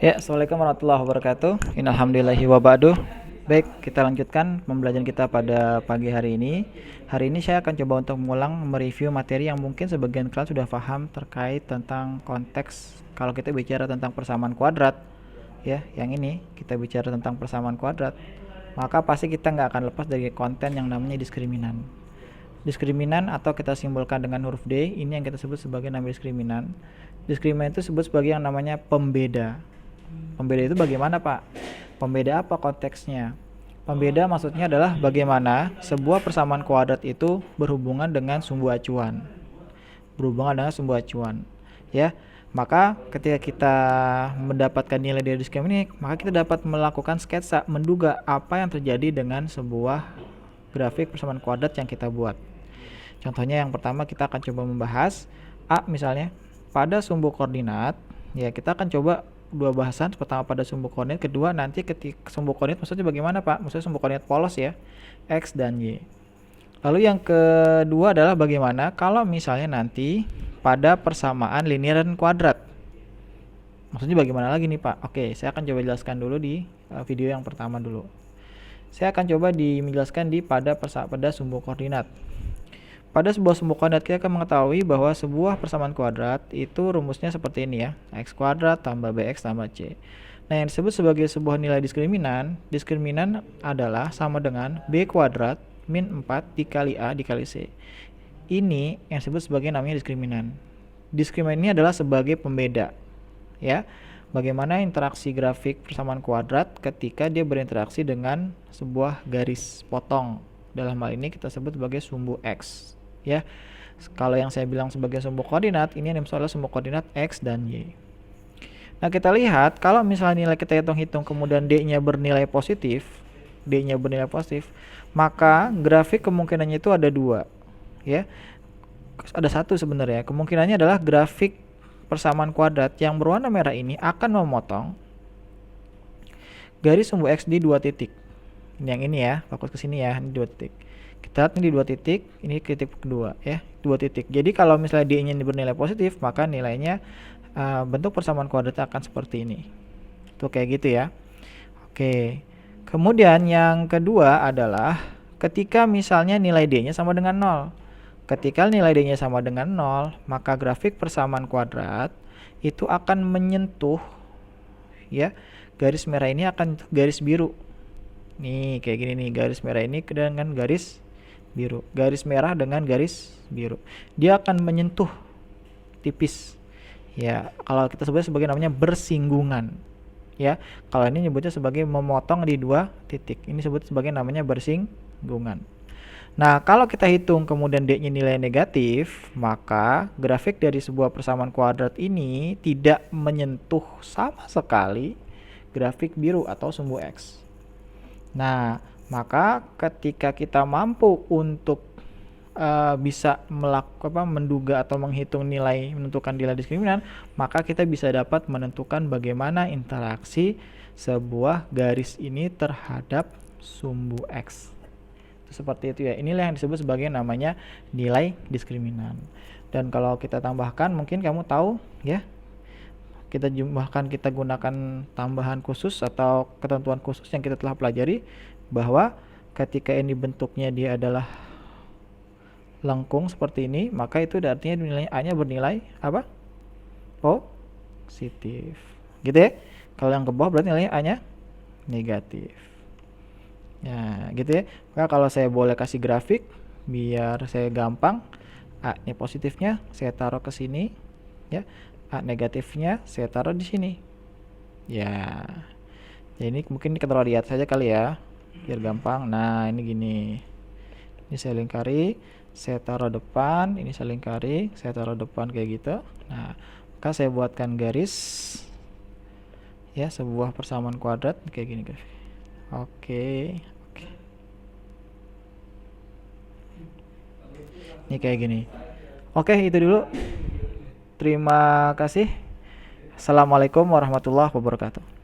Ya, Assalamualaikum warahmatullahi wabarakatuh. Innalhamdulillahi wa ba'du. Baik, kita lanjutkan pembelajaran kita pada pagi hari ini. Hari ini saya akan coba untuk mengulang mereview materi yang mungkin sebagian kalian sudah paham terkait tentang konteks kalau kita bicara tentang persamaan kuadrat. Ya, yang ini kita bicara tentang persamaan kuadrat, maka pasti kita nggak akan lepas dari konten yang namanya diskriminan. Diskriminan atau kita simbolkan dengan huruf D, ini yang kita sebut sebagai nama diskriminan. Diskriminan itu disebut sebagai yang namanya pembeda. Pembeda itu bagaimana, Pak? Pembeda apa konteksnya? Pembeda maksudnya adalah bagaimana sebuah persamaan kuadrat itu berhubungan dengan sumbu acuan. Ya. Maka ketika kita mendapatkan nilai dari diskriminan ini, maka kita dapat melakukan sketsa menduga apa yang terjadi dengan sebuah grafik persamaan kuadrat yang kita buat. Contohnya yang pertama kita akan coba membahas A misalnya pada sumbu koordinat. Ya, kita akan coba dua bahasan, pertama pada sumbu koordinat, kedua nanti ketika sumbu koordinat maksudnya bagaimana, Pak? Maksudnya sumbu koordinat polos ya, X dan Y. Lalu yang kedua adalah bagaimana kalau misalnya nanti pada persamaan linier dan kuadrat. Maksudnya bagaimana lagi nih, Pak? Oke, saya akan coba jelaskan dulu di video yang pertama dulu. Saya akan coba menjelaskan pada sumbu koordinat. Pada sebuah sumbu kuadrat kita akan mengetahui bahwa sebuah persamaan kuadrat itu rumusnya seperti ini ya, x kuadrat tambah bx tambah c. Nah, yang disebut sebagai sebuah nilai diskriminan adalah sama dengan b kuadrat min 4 dikali a dikali c. Ini yang disebut sebagai namanya diskriminan. Diskriminan ini adalah sebagai pembeda ya, bagaimana interaksi grafik persamaan kuadrat ketika dia berinteraksi dengan sebuah garis potong. Dalam hal ini kita sebut sebagai sumbu x ya. Kalau yang saya bilang sebagai sumbu koordinat, ini yang adalah sumbu koordinat x dan y. Nah, kita lihat kalau misalnya nilai kita hitung-hitung kemudian d-nya bernilai positif, maka grafik kemungkinannya itu ada dua ya. Ada satu sebenarnya. Kemungkinannya adalah grafik persamaan kuadrat yang berwarna merah ini akan memotong garis sumbu x di dua titik. Yang ini ya, fokus ke sini ya, ini dua titik. Kita lihat ini di dua titik, ini titik kedua ya, dua titik. Jadi kalau misalnya d-nya bernilai positif, maka nilainya bentuk persamaan kuadrat akan seperti ini. Tuh kayak gitu ya. Oke. Kemudian yang kedua adalah ketika misalnya nilai d-nya sama dengan 0. Ketika nilai d-nya sama dengan 0, maka grafik persamaan kuadrat itu akan menyentuh ya, garis merah ini akan garis biru. Nih kayak gini nih, garis merah ini dengan garis biru, garis merah dengan garis biru, dia akan menyentuh tipis ya. Kalau kita sebut sebagai namanya bersinggungan ya. Kalau ini nyebutnya sebagai memotong di dua titik, ini sebut sebagai namanya bersinggungan. Nah, kalau kita hitung kemudian d-nya nilai negatif, maka grafik dari sebuah persamaan kuadrat ini tidak menyentuh sama sekali grafik biru atau sumbu x. Nah, maka ketika kita mampu untuk bisa menduga atau menghitung menentukan nilai diskriminan, maka kita bisa dapat menentukan bagaimana interaksi sebuah garis ini terhadap sumbu x. Itu seperti itu ya. Inilah yang disebut sebagai namanya nilai diskriminan. Dan kalau kita tambahkan, mungkin kamu tahu ya, kita gunakan tambahan khusus atau ketentuan khusus yang kita telah pelajari, bahwa ketika ini bentuknya dia adalah lengkung seperti ini, maka itu artinya nilai A-nya bernilai apa? Positif. Gitu ya. Kalau yang ke bawah berarti nilai A-nya negatif. Ya, gitu ya. Maka kalau saya boleh kasih grafik biar saya gampang, A-nya positifnya saya taruh ke sini ya. A negatifnya saya taruh di sini. Ya. Ya, ini mungkin kita lihat saja kali ya, biar gampang. Nah, ini gini. Ini saya lingkari, saya taruh depan, ini saya lingkari, saya taruh depan kayak gitu. Nah, maka saya buatkan garis ya, sebuah persamaan kuadrat kayak gini, guys. Oke. Ini kayak gini. Oke, itu dulu. Terima kasih. Assalamualaikum warahmatullahi wabarakatuh.